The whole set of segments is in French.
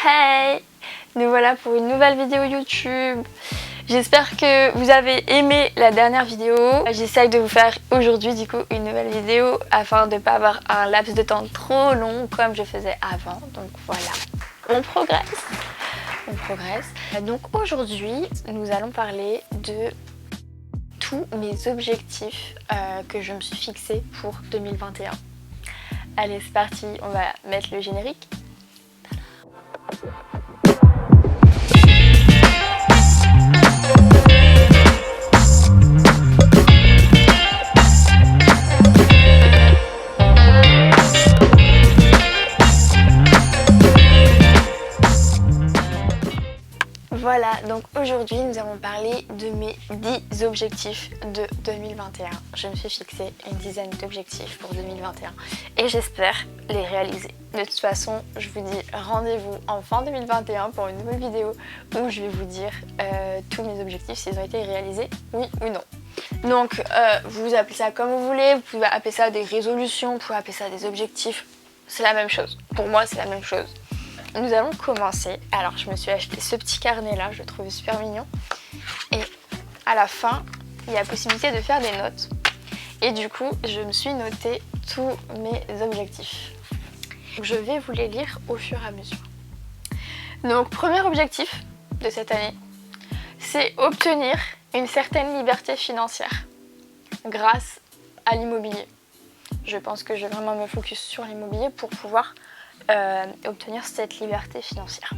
Hey! Nous voilà pour une nouvelle vidéo YouTube. J'espère que vous avez aimé la dernière vidéo. J'essaye de vous faire aujourd'hui du coup une nouvelle vidéo afin de ne pas avoir un laps de temps trop long comme je faisais avant. Donc voilà, on progresse. On progresse. Donc aujourd'hui, nous allons parler de tous mes objectifs que je me suis fixés pour 2021. Allez, c'est parti, on va mettre le générique. Voilà, donc aujourd'hui nous allons parler de mes 10 objectifs de 2021. Je me suis fixé une dizaine d'objectifs pour 2021 et j'espère les réaliser. De toute façon, je vous dis rendez-vous en fin 2021 pour une nouvelle vidéo où je vais vous dire tous mes objectifs, s'ils ont été réalisés, oui ou non. Donc vous appelez ça comme vous voulez, vous pouvez appeler ça des résolutions, vous pouvez appeler ça des objectifs, c'est la même chose. Pour moi c'est la même chose. Nous allons commencer. Alors je me suis acheté ce petit carnet là, je le trouve super mignon. Et à la fin, il y a possibilité de faire des notes. Et du coup, je me suis noté tous mes objectifs. Je vais vous les lire au fur et à mesure. Donc premier objectif de cette année, c'est obtenir une certaine liberté financière grâce à l'immobilier. Je pense que je vais vraiment me focus sur l'immobilier pour pouvoir obtenir cette liberté financière.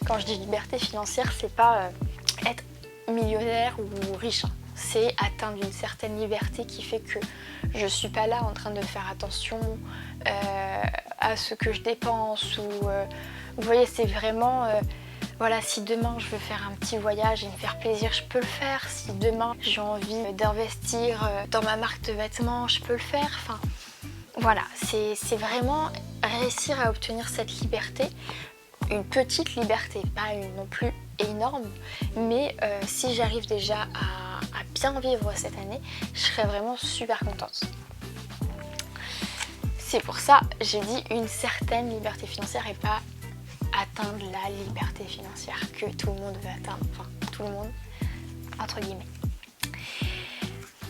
Quand je dis liberté financière, c'est pas être millionnaire ou riche, hein. C'est atteindre une certaine liberté qui fait que je suis pas là en train de faire attention à ce que je dépense ou vous voyez, c'est vraiment voilà, si demain je veux faire un petit voyage et me faire plaisir, je peux le faire. Si demain j'ai envie d'investir dans ma marque de vêtements, je peux le faire. Enfin, voilà, c'est vraiment réussir à obtenir cette liberté, une petite liberté, pas une non plus énorme, mais si j'arrive déjà à bien vivre cette année, je serais vraiment super contente. C'est pour ça j'ai dit une certaine liberté financière et pas atteindre la liberté financière que tout le monde veut atteindre, enfin tout le monde entre guillemets.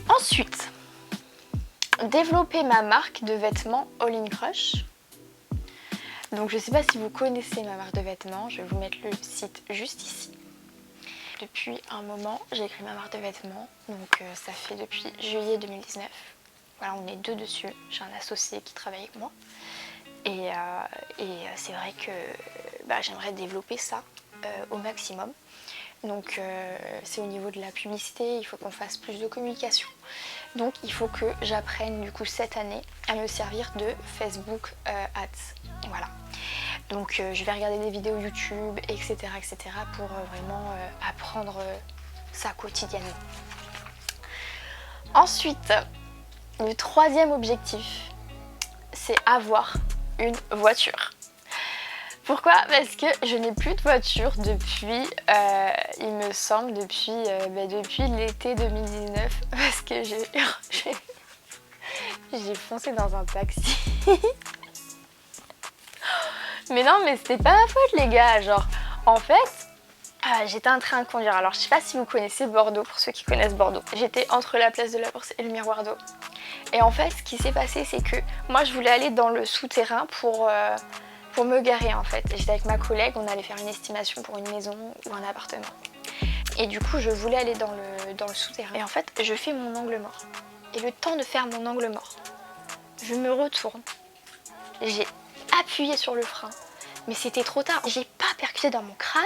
Ensuite, développer ma marque de vêtements All In Crush. Donc je ne sais pas si vous connaissez ma marque de vêtements, je vais vous mettre le site juste ici. Depuis un moment, j'ai créé ma marque de vêtements, donc ça fait depuis juillet 2019. Voilà, on est deux dessus, j'ai un associé qui travaille avec moi. Et c'est vrai que j'aimerais développer ça au maximum. Donc c'est au niveau de la publicité, il faut qu'on fasse plus de communication. Donc il faut que j'apprenne du coup cette année à me servir de Facebook Ads. Voilà. Donc je vais regarder des vidéos YouTube, etc. pour vraiment apprendre ça quotidiennement. Ensuite, le troisième objectif, c'est avoir une voiture. Pourquoi? Parce que je n'ai plus de voiture depuis, il me semble, depuis l'été 2019. Parce que j'ai foncé dans un taxi. Mais non, mais c'était pas ma faute les gars. Genre, en fait, j'étais en train de conduire. Alors, je sais pas si vous connaissez Bordeaux, pour ceux qui connaissent Bordeaux. J'étais entre la place de la Bourse et le Miroir d'eau. Et en fait, ce qui s'est passé, c'est que moi, je voulais aller dans le souterrain pour me garer en fait. J'étais avec ma collègue, on allait faire une estimation pour une maison ou un appartement. Et du coup, je voulais aller dans le souterrain. Et en fait, je fais mon angle mort. Et le temps de faire mon angle mort, je me retourne. J'ai appuyé sur le frein, mais c'était trop tard. J'ai pas percuté dans mon crâne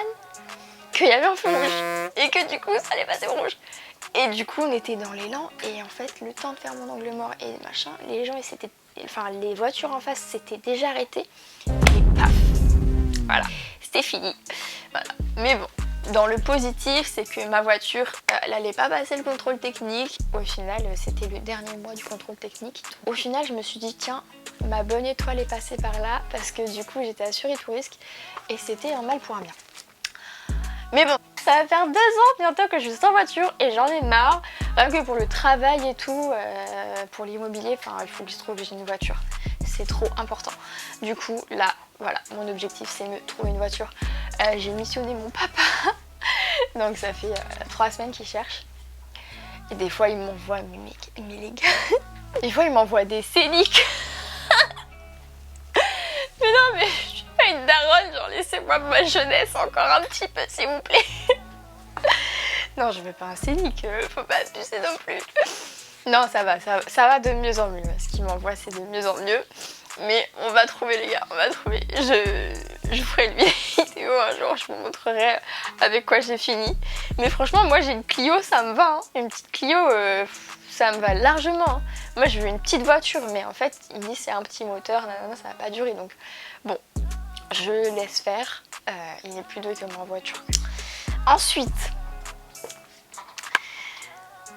qu'il y avait un feu rouge et que du coup, ça allait passer au rouge. Et du coup, on était dans l'élan et en fait, le temps de faire mon angle mort et machin, les voitures en face s'étaient déjà arrêtées. Et paf, voilà, c'était fini. Voilà. Mais bon, dans le positif, c'est que ma voiture, elle n'allait pas passer le contrôle technique. Au final, c'était le dernier mois du contrôle technique. Au final, je me suis dit, tiens, ma bonne étoile est passée par là parce que du coup, j'étais assurée tout risque et c'était un mal pour un bien. Mais bon, ça va faire 2 ans bientôt que je suis sans voiture et j'en ai marre. Rien que pour le travail et tout, pour l'immobilier, il faut que je trouve que j'ai une voiture. C'est trop important. Du coup, là, voilà, mon objectif c'est me trouver une voiture. J'ai missionné mon papa, donc ça fait 3 semaines qu'il cherche. Et des fois il m'envoie, mais les gars, des fois il m'envoie des scéniques. Mais non mais je suis pas une daronne, genre laissez-moi ma jeunesse encore un petit peu s'il vous plaît. Non je veux pas un scénic, faut pas abuser non plus. Non ça va de mieux en mieux, ce qu'il m'envoie c'est de mieux en mieux. Mais on va trouver les gars, on va trouver. Je ferai une vidéo un jour, je vous montrerai avec quoi j'ai fini. Mais franchement moi j'ai une Clio, ça me va, hein. Une petite Clio, ça me va largement. Hein. Moi je veux une petite voiture, mais en fait il dit c'est un petit moteur, nanana, ça va pas durer. Donc bon, je laisse faire. Il est plus doué que moi en voiture. Ensuite,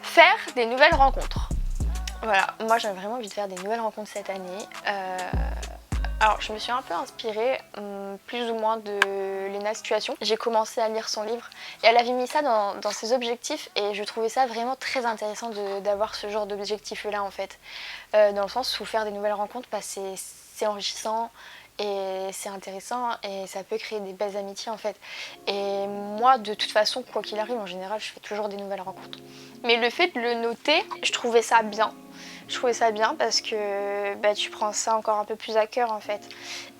faire des nouvelles rencontres. Voilà, moi j'ai vraiment envie de faire des nouvelles rencontres cette année. Alors je me suis un peu inspirée plus ou moins de Lena Situation. J'ai commencé à lire son livre et elle avait mis ça dans ses objectifs et je trouvais ça vraiment très intéressant d'avoir ce genre d'objectif là en fait. Dans le sens où faire des nouvelles rencontres, bah, c'est enrichissant et c'est intéressant et ça peut créer des belles amitiés en fait. Et moi de toute façon quoi qu'il arrive en général je fais toujours des nouvelles rencontres. Mais le fait de le noter, je trouvais ça bien. Je trouvais ça bien parce que bah, tu prends ça encore un peu plus à cœur en fait.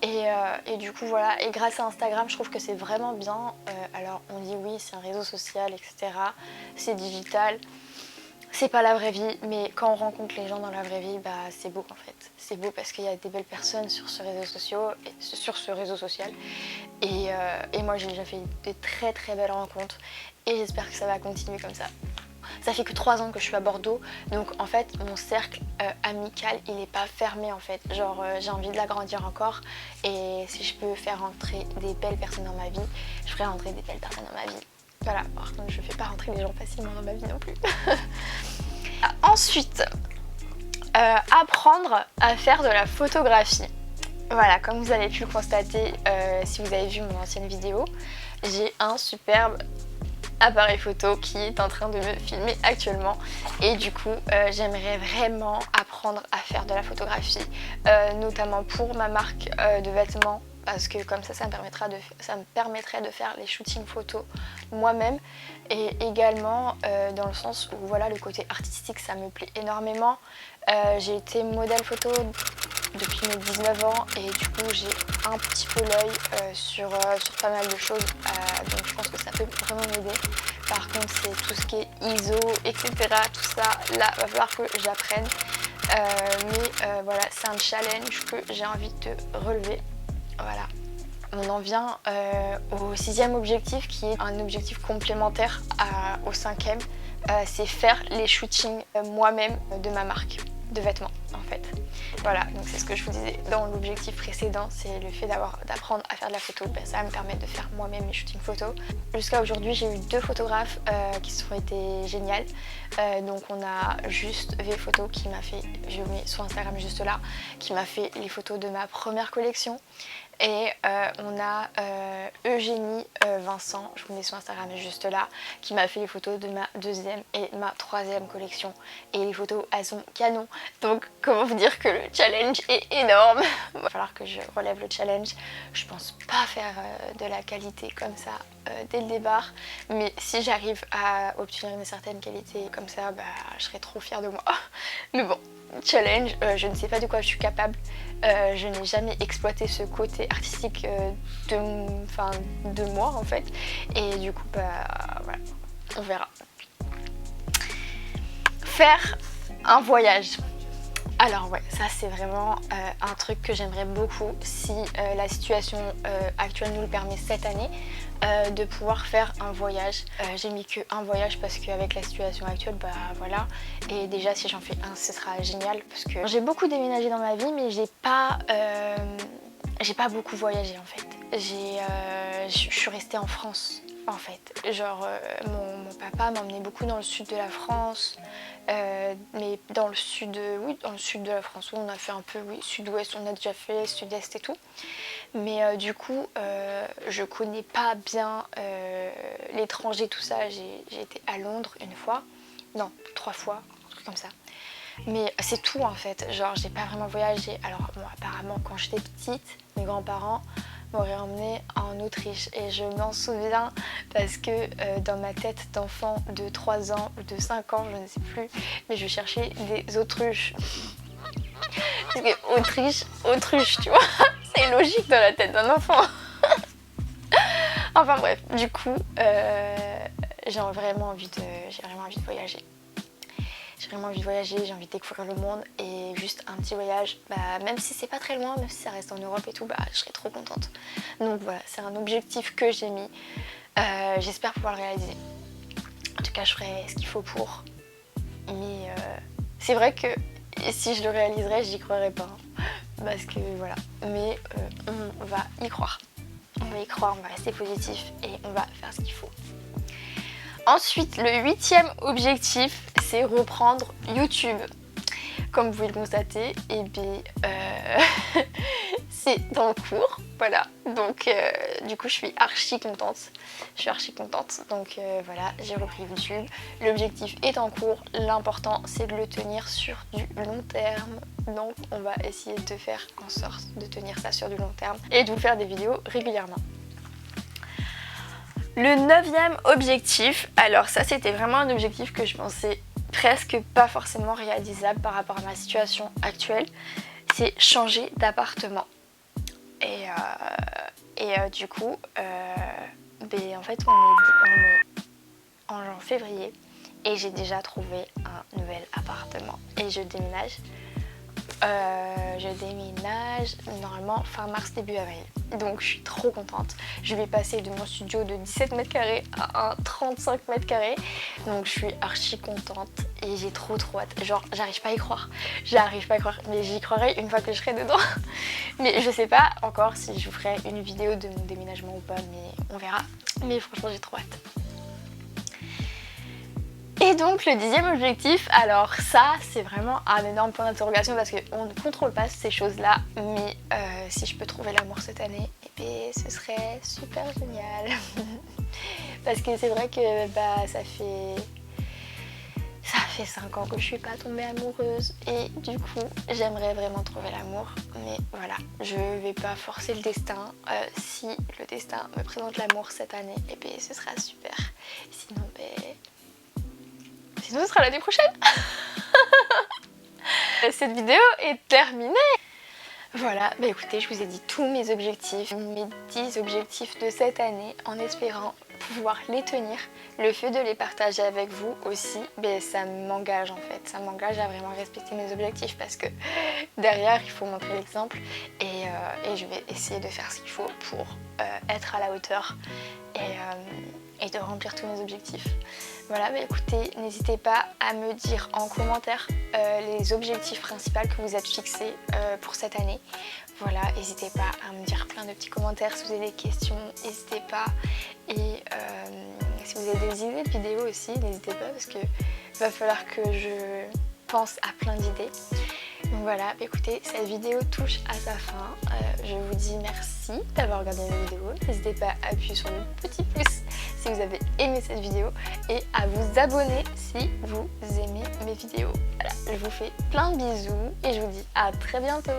Et du coup voilà, et grâce à Instagram je trouve que c'est vraiment bien. Alors on dit oui c'est un réseau social etc. C'est digital. C'est pas la vraie vie, mais quand on rencontre les gens dans la vraie vie, bah c'est beau en fait. C'est beau parce qu'il y a des belles personnes sur ce réseau social. Et moi j'ai déjà fait de très très belles rencontres et j'espère que ça va continuer comme ça. Ça fait que 3 ans que je suis à Bordeaux, donc en fait mon cercle amical il n'est pas fermé en fait. Genre j'ai envie de l'agrandir encore et si je peux faire rentrer des belles personnes dans ma vie, je ferai rentrer des belles personnes dans ma vie. Voilà, par contre je ne fais pas rentrer les gens facilement dans ma vie non plus. Ensuite, apprendre à faire de la photographie. Voilà, comme vous avez pu le constater si vous avez vu mon ancienne vidéo, j'ai un superbe appareil photo qui est en train de me filmer actuellement et du coup j'aimerais vraiment apprendre à faire de la photographie notamment pour ma marque de vêtements parce que comme ça me permettrait de faire les shootings photos moi-même et également dans le sens où voilà le côté artistique ça me plaît énormément. J'ai été modèle photo depuis mes 19 ans et du coup j'ai un petit peu l'œil sur pas mal de choses donc je pense que ça peut vraiment m'aider. Par contre c'est tout ce qui est ISO etc, tout ça là va falloir que j'apprenne mais voilà c'est un challenge que j'ai envie de relever. Voilà. On en vient au 6e objectif qui est un objectif complémentaire au 5e, c'est faire les shootings moi-même de ma marque de vêtements en fait. Voilà, donc c'est ce que je vous disais dans l'objectif précédent, c'est le fait d'apprendre à faire de la photo, ben, ça va me permettre de faire moi-même mes shootings photos. Jusqu'à aujourd'hui j'ai eu 2 photographes qui ont été géniales. Donc on a juste V Photo qui m'a fait, je vous mets sur Instagram juste là, qui m'a fait les photos de ma première collection. Et on a Eugénie Vincent, je vous mets sur Instagram juste là, qui m'a fait les photos de ma 2e et ma 3e collection. Et les photos, elles sont canon. Donc comment vous dire que le challenge est énorme. Il va falloir que je relève le challenge. Je pense pas faire de la qualité comme ça dès le départ. Mais si j'arrive à obtenir une certaine qualité comme ça, bah, je serai trop fière de moi. Mais bon, challenge, je ne sais pas de quoi je suis capable. Je n'ai jamais exploité ce côté artistique de moi en fait et du coup bah voilà, on verra. Faire un voyage. Alors ouais, ça c'est vraiment un truc que j'aimerais beaucoup si la situation actuelle nous le permet cette année, de pouvoir faire un voyage. J'ai mis que un voyage parce qu'avec la situation actuelle, bah voilà. Et déjà si j'en fais un, ce sera génial parce que j'ai beaucoup déménagé dans ma vie, mais j'ai pas beaucoup voyagé en fait. Je suis restée en France. En fait, genre mon papa m'emmenait beaucoup dans le sud de la France, mais dans le sud de la France où on a fait un peu, oui, sud-ouest, on a déjà fait sud-est et tout. Mais du coup, je connais pas bien l'étranger, tout ça. J'ai été à Londres une fois, non, 3 fois, un truc comme ça. Mais c'est tout en fait, genre j'ai pas vraiment voyagé. Alors bon, apparemment quand j'étais petite, mes grands-parents m'auraient emmenée en Autriche et je m'en souviens parce que dans ma tête d'enfant de 3 ans ou de 5 ans, je ne sais plus, mais je cherchais des autruches. Parce que autruche, tu vois, c'est logique dans la tête d'un enfant. Enfin bref, du coup, j'ai vraiment envie de voyager. J'ai vraiment envie de voyager, j'ai envie de découvrir le monde et juste un petit voyage, même si c'est pas très loin, même si ça reste en Europe et tout, je serais trop contente. Donc voilà, c'est un objectif que j'ai mis. J'espère pouvoir le réaliser. En tout cas, je ferai ce qu'il faut pour. Mais c'est vrai que si je le réaliserais, j'y croirais pas. Parce que voilà. Mais on va y croire. On va y croire, on va rester positif et on va faire ce qu'il faut. Ensuite, le 8e objectif, c'est reprendre YouTube. Comme vous pouvez le constater, c'est en cours, voilà. Donc du coup, je suis archi contente. Donc voilà, j'ai repris YouTube. L'objectif est en cours. L'important, c'est de le tenir sur du long terme. Donc on va essayer de faire en sorte de tenir ça sur du long terme et de vous faire des vidéos régulièrement. Le 9e objectif, alors ça c'était vraiment un objectif que je pensais presque pas forcément réalisable par rapport à ma situation actuelle, c'est changer d'appartement. Et du coup, en fait on est en février et j'ai déjà trouvé un nouvel appartement et je déménage. Normalement fin mars, début avril. Donc je suis trop contente. Je vais passer de mon studio de 17 mètres carrés à un 35 mètres carrés. Donc je suis archi contente et j'ai trop hâte. Genre j'arrive pas à y croire. Mais j'y croirai une fois que je serai dedans. Mais je sais pas encore si je vous ferai une vidéo de mon déménagement ou pas, mais on verra. Mais franchement j'ai trop hâte. Et donc le 10e objectif, alors ça c'est vraiment un énorme point d'interrogation parce qu'on ne contrôle pas ces choses-là, mais si je peux trouver l'amour cette année, ce serait super génial. Parce que c'est vrai que ça fait 5 ans que je suis pas tombée amoureuse et du coup j'aimerais vraiment trouver l'amour, mais voilà, je vais pas forcer le destin. Si le destin me présente l'amour cette année, ce sera super. Sinon ce sera l'année prochaine. Cette vidéo est terminée. Voilà, écoutez, je vous ai dit tous mes objectifs, mes 10 objectifs de cette année, en espérant pouvoir les tenir. Le fait de les partager avec vous aussi, ça m'engage en fait. Ça m'engage à vraiment respecter mes objectifs parce que derrière, il faut montrer l'exemple et je vais essayer de faire ce qu'il faut pour être à la hauteur et de remplir tous mes objectifs. Voilà, écoutez, n'hésitez pas à me dire en commentaire les objectifs principaux que vous êtes fixés pour cette année. Voilà, n'hésitez pas à me dire plein de petits commentaires si vous avez des questions, n'hésitez pas. Et si vous avez des idées de vidéos aussi, n'hésitez pas parce qu'il va falloir que je pense à plein d'idées. Donc voilà, écoutez, cette vidéo touche à sa fin. Je vous dis merci d'avoir regardé ma vidéo. N'hésitez pas à appuyer sur le petit pouce si vous avez aimé cette vidéo et à vous abonner si vous aimez mes vidéos. Voilà, je vous fais plein de bisous et je vous dis à très bientôt.